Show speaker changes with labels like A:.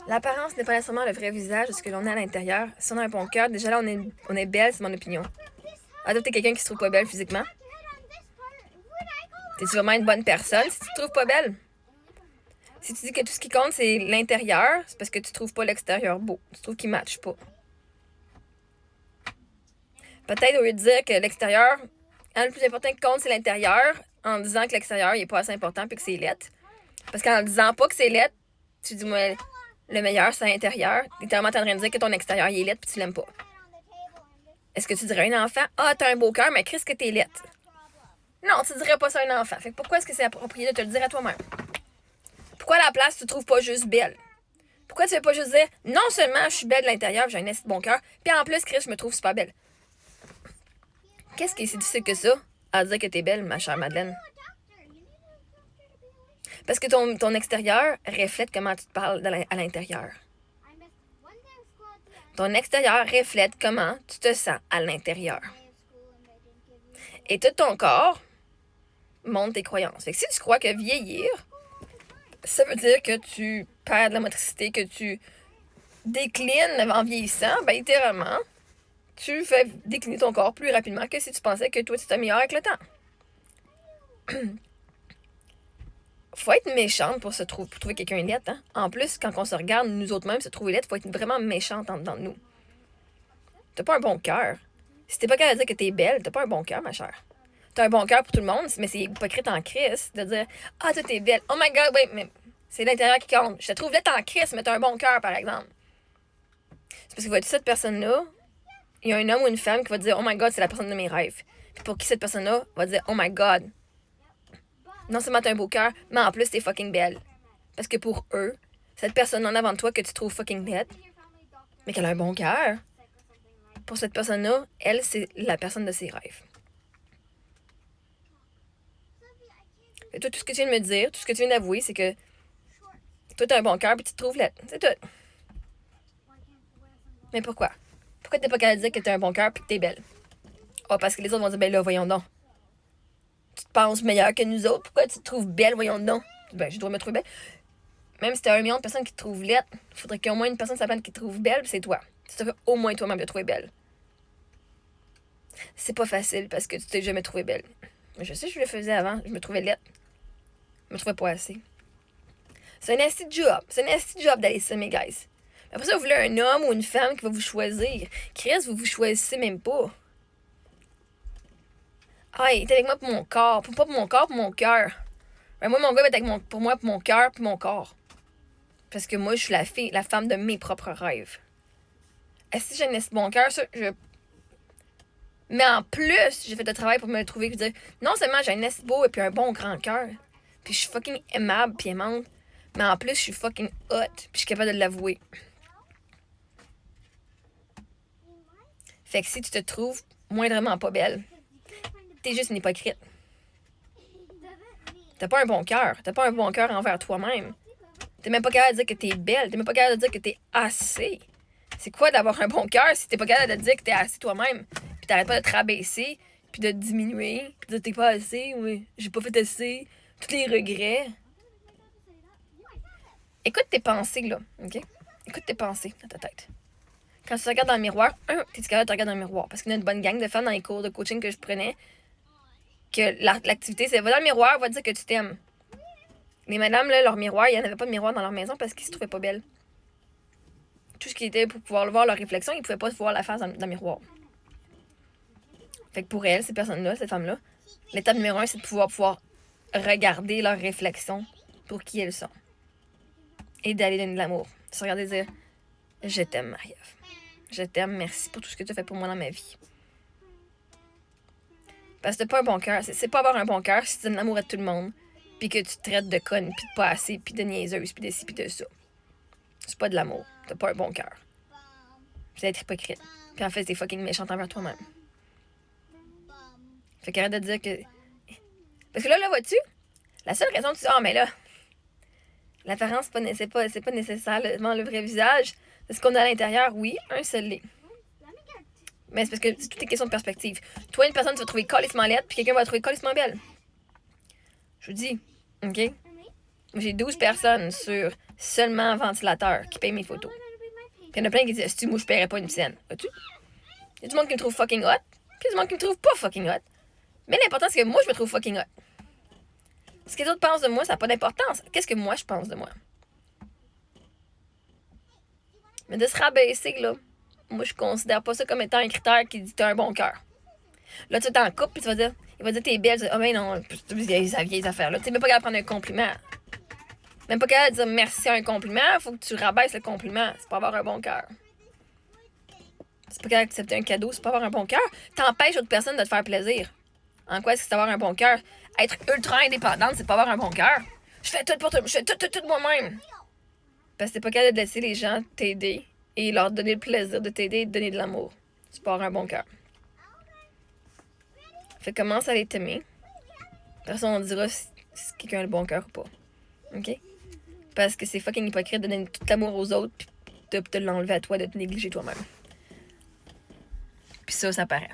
A: L'apparence n'est pas nécessairement le vrai visage de ce que l'on est à l'intérieur. Si on a un bon cœur, déjà là, on est belle, c'est mon opinion. Adopter quelqu'un qui se trouve pas belle physiquement. T'es-tu vraiment une bonne personne si tu te trouves pas belle? Si tu dis que tout ce qui compte, c'est l'intérieur, c'est parce que tu trouves pas l'extérieur beau. Tu trouves qu'il matche pas. Peut-être au lieu de dire que l'extérieur, le plus important qui compte, c'est l'intérieur, en disant que l'extérieur, il est pas assez important puis que c'est laid. Parce qu'en disant pas que c'est laid, tu dis, moi, le meilleur, c'est l'intérieur. Littéralement, t'es en train de dire que ton extérieur, il est laid puis tu l'aimes pas. Est-ce que tu dirais à un enfant, ah, t'as un beau cœur, mais Chris, que t'es laid? Non, tu dirais pas ça à un enfant. Fait que pourquoi est-ce que c'est approprié de te le dire à toi-même? Pourquoi à la place, tu te trouves pas juste belle? Pourquoi tu fais pas juste dire, non seulement je suis belle de l'intérieur, j'ai un assez bon cœur, puis en plus, Chris, je me trouve super belle. Qu'est-ce qui est si difficile que ça, à dire que t'es belle, ma chère Madeleine? Parce que ton extérieur reflète comment tu te parles à l'intérieur. Ton extérieur reflète comment tu te sens à l'intérieur. Et tout ton corps montre tes croyances. Fait que si tu crois que vieillir, ça veut dire que tu perds de la motricité, que tu déclines en vieillissant, ben littéralement, tu fais décliner ton corps plus rapidement que si tu pensais que toi, tu t'améliores avec le temps. Faut être méchante pour trouver quelqu'un laid, hein? En plus, quand on se regarde, nous autres mêmes, se trouver laid, faut être vraiment méchante en dedans de nous. T'as pas un bon cœur. Si t'es pas capable de dire que t'es belle, t'as pas un bon cœur, ma chère. T'as un bon cœur pour tout le monde, mais c'est hypocrite en crise de dire « Ah, toi, t'es belle. Oh my God, oui, mais c'est l'intérieur qui compte. Je te trouve laid en crise, mais t'as un bon cœur, par exemple. » C'est parce que va cette personne-là, il y a un homme ou une femme qui va dire « Oh my God, c'est la personne de mes rêves. » Puis pour qui cette personne-là va dire « Oh my God, non seulement t'as un beau cœur, mais en plus t'es fucking belle. » Parce que pour eux, cette personne en avant de toi que tu trouves fucking belle, mais qu'elle a un bon cœur, pour cette personne-là, elle, c'est la personne de ses rêves. Et toi, tout ce que tu viens de me dire, tout ce que tu viens d'avouer, c'est que toi, t'as un bon cœur puis tu te trouves laide. C'est tout. Mais pourquoi? Pourquoi t'es pas capable de dire que t'as un bon cœur puis que t'es belle? Ah, parce que les autres vont dire, ben là, voyons donc. Tu te penses meilleure que nous autres? Pourquoi tu te trouves belle, voyons donc? Ben, je dois me trouver belle. Même si t'as 1 million de personnes qui te trouvent laide, il faudrait qu'il y ait au moins une personne sur la planète qui te trouve belle, c'est toi. Tu te fais au moins toi-même de trouver belle. C'est pas facile parce que tu t'es jamais trouvé belle. Je sais, je le faisais avant. Je me trouvais laide. Je me trouvais pas assez. C'est un nasty job. C'est un nasty job d'aller ça, mes guys. Après ça, vous voulez un homme ou une femme qui va vous choisir. Chris, vous choisissez même pas. Ah, il est avec moi pour mon corps. Pas pour mon corps, pour mon cœur. Ben, moi, mon gars va être avec pour moi, pour mon cœur, pour mon corps. Parce que moi, je suis la femme de mes propres rêves. Est-ce que j'ai un bon cœur, ça, Mais en plus, j'ai fait le travail pour me le trouver. Puis dire, non seulement j'ai un assez beau et puis un bon grand cœur. Puis je suis fucking aimable puis aimante. Mais en plus, je suis fucking hot. Puis je suis capable de l'avouer. Fait que si tu te trouves moindrement pas belle, t'es juste une hypocrite. T'as pas un bon cœur. T'as pas un bon cœur envers toi-même. T'es même pas capable de dire que t'es belle. T'es même pas capable de dire que t'es assez. C'est quoi d'avoir un bon cœur si t'es pas capable de dire que t'es assez toi-même? Puis t'arrêtes pas de te rabaisser, puis de te diminuer, puis de dire t'es pas assez, oui, j'ai pas fait assez, tous les regrets. Écoute tes pensées, là, ok? Écoute tes pensées dans ta tête. Quand tu te regardes dans le miroir, t'es capable de te regarder dans le miroir. Parce qu'il y a une bonne gang de femmes dans les cours de coaching que je prenais, que l'activité, c'est va dans le miroir, va dire que tu t'aimes. Les madames, là, leur miroir, il n'y en avait pas de miroir dans leur maison parce qu'ils se trouvaient pas belles. Tout ce qui était pour pouvoir voir leur réflexion, ils pouvaient pas se voir la face dans le miroir. Fait que pour elles, ces personnes-là, ces femmes-là, l'étape numéro 1, c'est de pouvoir regarder leur réflexion pour qui elles sont. Et d'aller donner de l'amour. De se regarder et dire « Je t'aime, Marie-Ève. Je t'aime, merci pour tout ce que tu as fait pour moi dans ma vie. » Parce que t'as pas un bon cœur. C'est pas avoir un bon cœur si tu donnes l'amour à tout le monde, puis que tu te traites de conne, puis de pas assez, puis de niaiseuse, puis de ci, puis de ça. C'est pas de l'amour. T'as pas un bon cœur. C'est être hypocrite. Puis en fait, t'es fucking méchante envers toi-même. Fait qu'arrête de dire que... Parce que là, vois-tu? La seule raison que tu dis, mais là, l'apparence, c'est pas nécessairement le vrai visage. C'est ce qu'on a à l'intérieur, oui, un seul l'est. Mais c'est parce que c'est toutes des questions de perspective. Toi, une personne, tu vas trouver calissement laide, puis quelqu'un va trouver calissement belle. Je vous dis, ok? Moi, j'ai 12 personnes sur seulement ventilateur qui payent mes photos. Puis il y en a plein qui disent, si moi, je paierais pas une scène. Vois-tu? Il y a du monde qui me trouve fucking hot, puis il y a du monde qui me trouve pas fucking hot. Mais l'important, c'est que moi, je me trouve fucking hot. Ce que les autres pensent de moi, ça n'a pas d'importance. Qu'est-ce que moi, je pense de moi? Mais de se rabaisser, là, moi, je considère pas ça comme étant un critère qui dit que t'as un bon cœur. Là, tu t'es en couple, puis tu vas dire, il va dire t'es belle, tu vas dire, oh, mais non, ça vieille affaires là. Tu sais, même pas capable de prendre un compliment. Même pas capable de dire merci à un compliment, il faut que tu rabaisses le compliment. C'est pas avoir un bon cœur. C'est pas capable d'accepter un cadeau, c'est pas avoir un bon cœur. T'empêches d'autres personnes de te faire plaisir. En quoi est-ce que c'est avoir un bon cœur? Être ultra indépendante, c'est pas avoir un bon cœur. Je fais tout pour toi, je fais tout moi-même. Parce que t'es pas capable de laisser les gens t'aider et leur donner le plaisir de t'aider et de donner de l'amour. C'est pas avoir un bon cœur. Fait que commence à les t'aimer. Personne on dira si quelqu'un a le bon cœur ou pas. OK? Parce que c'est fucking hypocrite de donner tout l'amour aux autres puis de te l'enlever à toi, de te négliger toi-même. Puis ça paraît.